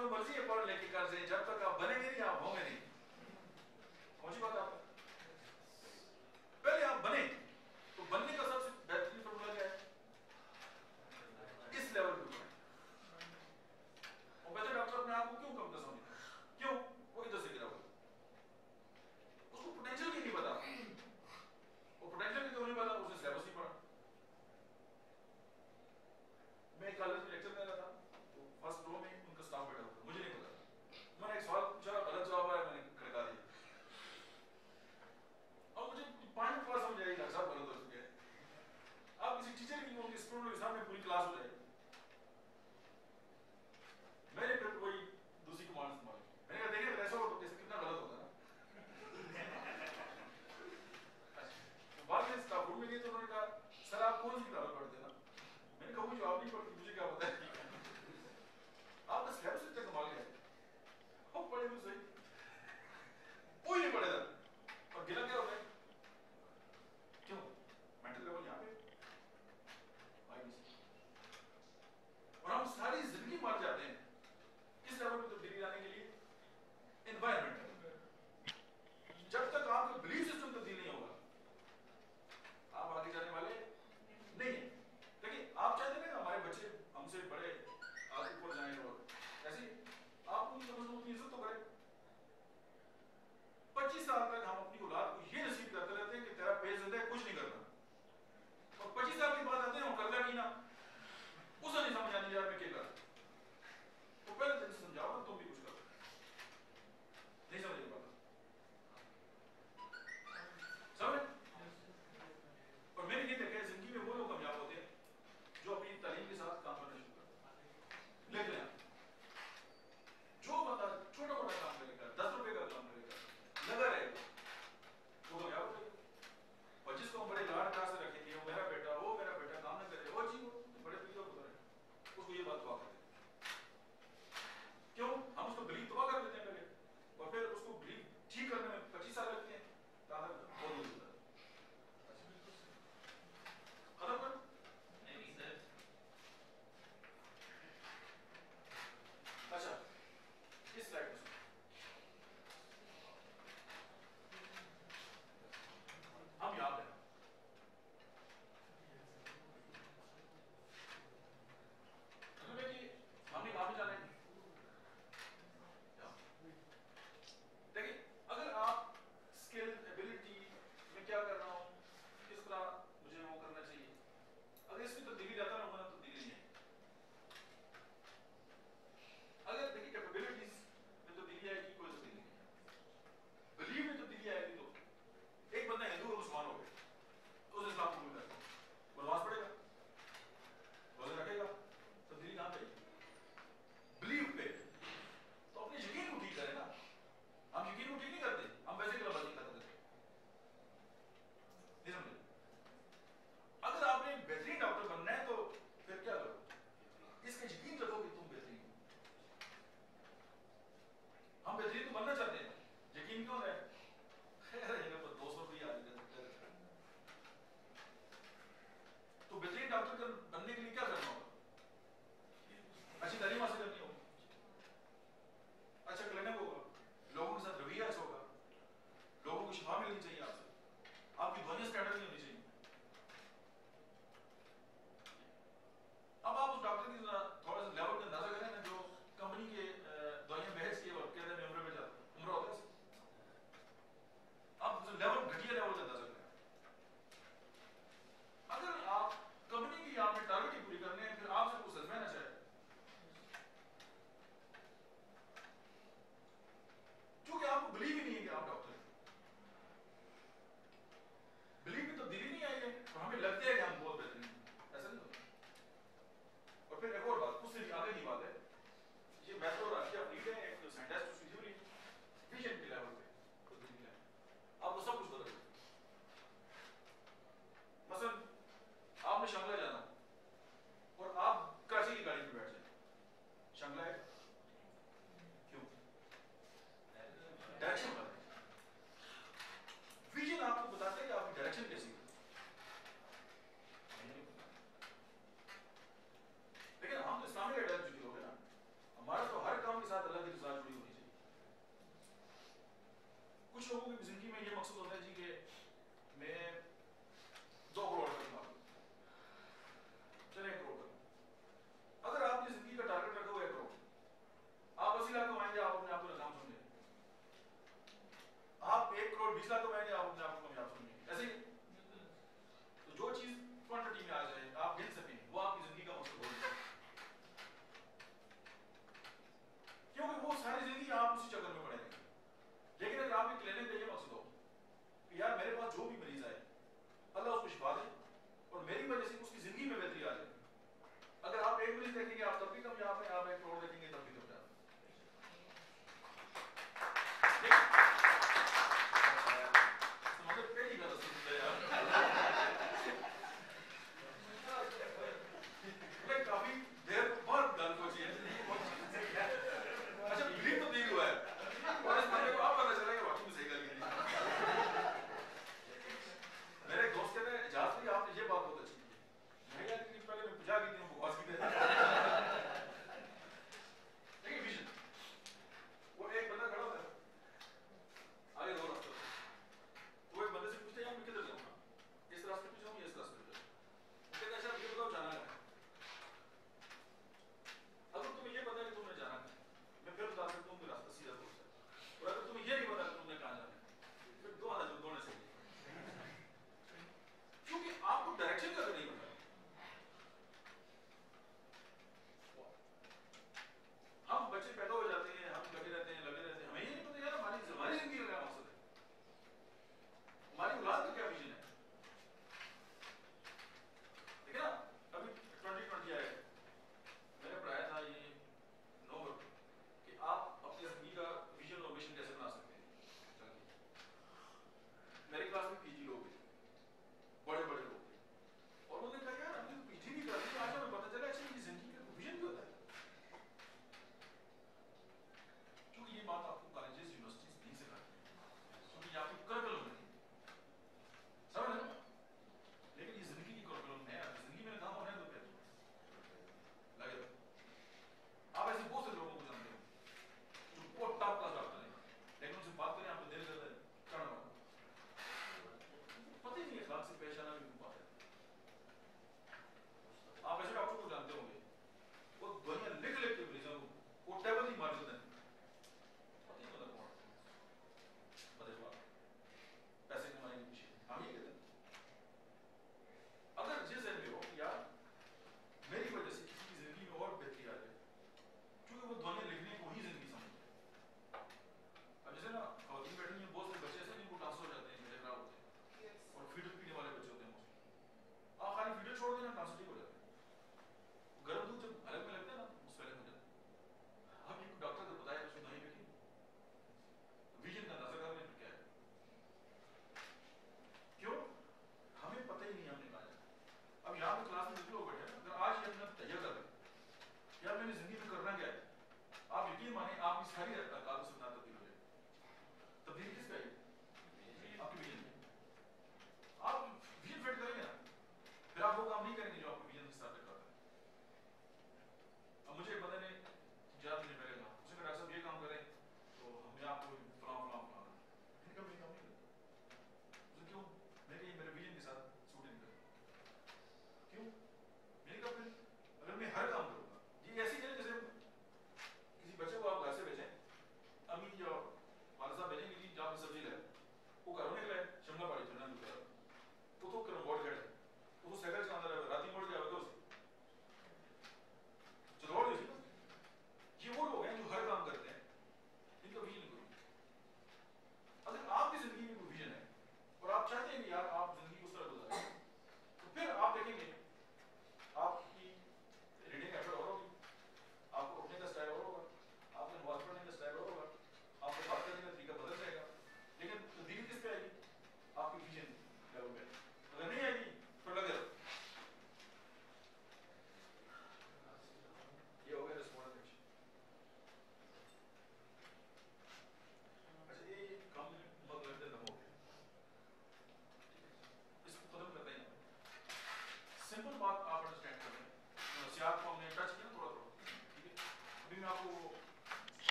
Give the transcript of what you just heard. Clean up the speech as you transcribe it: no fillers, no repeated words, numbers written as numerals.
जो मर्जी है पढ़ लेके कर दें, जब तक आप बनेंगे नहीं आप होंगे नहीं। कौन सी बात है आपका? पहले आप बने, तो बनने का सबसे बेहतरीन फॉर्मूला क्या है? इस लेवल पे बने। और वैसे डॉक्टर अपने आप को क्यों कम कर समझता है? क्यों? वो इधर से गिरा हुआ, उसको पोटेंशियल की नहीं पता। वो पोटेंशियल की क्यों नहीं पता? उसने सिलेबस नहीं पढ़ा। मैं कॉलेज में लेक्चर दे रहा था, तो फर्स्ट रो में उनका स्टाफ बैठा हुआ था, मुझे नहीं पता। मैंने एक सवाल पूछा, गलत जवाब आया, मैंने खड़का दिया। अब मुझे 5 मिनट बाद समझ आई कि सब गलत हो चुके हैं। आप किसी टीचर की उनके स्टूडेंट के सामने पूरी क्लास हो जाए, मैंने फिर वही दूसरी कमांड संभाली। मैंने कहा देखिए ऐसा हो तो कितना गलत होता है ना। तो बाद में स्टाफ रूम में गए तो उन्होंने कहा सर आप कौन सी किताब पढ़ते हैं ना? मैंने कहा मुझे आप नहीं पढ़ती, मुझे क्या पता है। आपका सिलेबस इतना कमाल है, आप पढ़े तो सही, कोई नहीं पढ़ेगा। और गिला क्या होता है? क्यों? मेंटल लेवल यहाँ पे और हम सारी जिंदगी मर जाते हैं किस लेवल पे तब्दीली लाने के लिए? एनवायरमेंट। जब तक आपका बिलीफ सिस्टम तब्दील नहीं होगा आप आगे जाने वाले नहीं है। देखिए आप चाहते हैं ना हमारे बच्चे हमसे बड़े आगे ऊपर जाएं, और ऐसे आप उनकी इज्जत तो करें। 25 साल तक हम अपनी औलाद को ये नसीब करते रहते हैं कि तेरा पेट जिंदा है, कुछ नहीं करना, और 25 साल के बाद आते हैं करना की ना, उसे नहीं समझ आनी यार मैं क्या कर। तो पहले दिन समझाओ ना तुम भी कुछ करो, नहीं समझ पाता समझ। और मैंने ये देखा है जिंदगी में वो लोग कामयाब होते हैं जो अपनी तालीम के साथ काम करना शुरू करते हैं। लेकिन जो बंदा छोटा मोटा काम करेगा, 10 रुपए का काम करेगा, लगा रहेगा, कुछ लोगों की जिंदगी में ये मकसद होता है जी कि मैं 2 करोड़ तक कमा लूं, चले 1 करोड़ तक। अगर आपने जिंदगी का टारगेट रखा हुआ 1 करोड़, आप 80 लाख कमाएंगे, आप अपने आप को नाकाम समझेंगे। आप 1 करोड़ 20 लाख कमाएंगे, आप अपने आप को कामयाब समझेंगे। ऐसे ही तो जो चीज क्वांटिटी में आ जाए, आप गिन सकें, वो आपकी जिंदगी का मकसद हो जाए। क्योंकि वो सारी जिंदगी आप उसी चक्कर में पड़े रहेंगे। लेकिन अगर आपके क्लिनिक का ये मकसद हो कि यार मेरे पास जो भी मरीज आए अल्लाह उसको शिफा दे और मेरी वजह से उसकी जिंदगी में बेहतरी आ जाए। अगर आप एक मरीज देखेंगे आप तब भी कामयाब हैं, आप 1 करोड़ देखेंगे तब भी कामयाब हैं। मतलब पहली गलत सुनते हैं यार। काफी देर बाद गल पहुंची है। अच्छा बिलीव तो नहीं हुआ है और इस बंदे को आप पता चला कि वाकई में सही गल की। मेरे एक दोस्त कहते हैं इजाज भाई आपने ये बात बहुत अच्छी की है। मैं यार कि पहले मैं 50 की थी बकवास की थी। देखिए विजन, वो एक बंदा खड़ा होता है आगे 2 रास्ते, वो एक बंदे से पूछते हैं यार मैं किधर जाऊंगा, इस रास्ते पे जाऊं या इस रास्ते पे जाऊं। वो कहता है अच्छा मुझे बताओ जाना कहाँ है। अगर तुम्हें ये पता है कि तुमने जाना है, मैं फिर बता सकता हूँ कि रास्ता सीधा कौन सा है। और अगर तुम्हें ये नहीं पता कि तुमने कहाँ जाना है, फिर दोनों से क्योंकि आपको डायरेक्शन का नहीं पता। हम बच्चे पैदा हो जाते हैं, हम लगे रहते हैं, हमें ये नहीं पता यार हमारी जिंदगी का क्या मकसद है, हमारी औलाद का क्या विजन है। ठीक है ना, अभी 2020 आया, मैंने पढ़ाया था ये नोबल कि आप अपनी जिंदगी का विजन और मिशन कैसे बना सकते हैं। मेरी क्लास में पीजी लोग थे, बड़े बड़े लोग थे, और उन्होंने कहा यार हमने पीजी भी कर ली, आज हमें पता चला अच्छा ये जिंदगी का विजन भी होता है। क्योंकि ये बात आपको कॉलेजेस यूनिवर्सिटीज नहीं सिखाती है, क्योंकि ये आपकी करिकुलम में नहीं, समझ रहे हो। लेकिन ये जिंदगी की करिकुलम है, आपकी जिंदगी में काम होना है तो फिर लगे रहो। आप ऐसे बहुत से लोगों को जानते हो जो बहुत टॉप क्लास डॉक्टर हैं, लेकिन उनसे बात करें आपको दिल करता है चढ़ना, पता ही नहीं है अखलाक से पेश आना भी उनको आता है। आप ऐसे डॉक्टर को जानते होंगे वो दुनिया लिख लिख के मरीजों को वो टेबल ही मार देते हैं, पता ही नहीं कौन पता पैसे कमाने के पीछे। हम ये कहते हैं अगर जिस जहन में हो कि यार मेरी वजह से किसी की जिंदगी में और बेहतरी आ जाए, क्योंकि वो दुनिया लिखने को ही जिंदगी समझते हैं। अब जैसे ना खवातीन बैठी हैं, बहुत से बच्चे ऐसे जिनको ट्रांसफर हो जाते हैं, गले खराब होते हैं और फीडर पीने वाले बच्चे होते हैं मोस्टली। आप खाली फीडर छोड़ देना ट्रांसफर ठीक हो जाते हैं। गर्म दूध जब अलग में लगता है ना उस पहले हो जाता है। अब ये डॉक्टर को बताया उसको नहीं लिखी, विजन का नजर करने क्या है, क्यों हमें पता ही नहीं हमने कहा जाना। अब यहाँ पे क्लास में जितने लोग बैठे हैं, अगर आज ये अपना तैयार कर लें यार मैंने जिंदगी में करना क्या है, आप यकीन माने आपकी सारी औकात से ना तब्दील हो जाए। तब्दील किस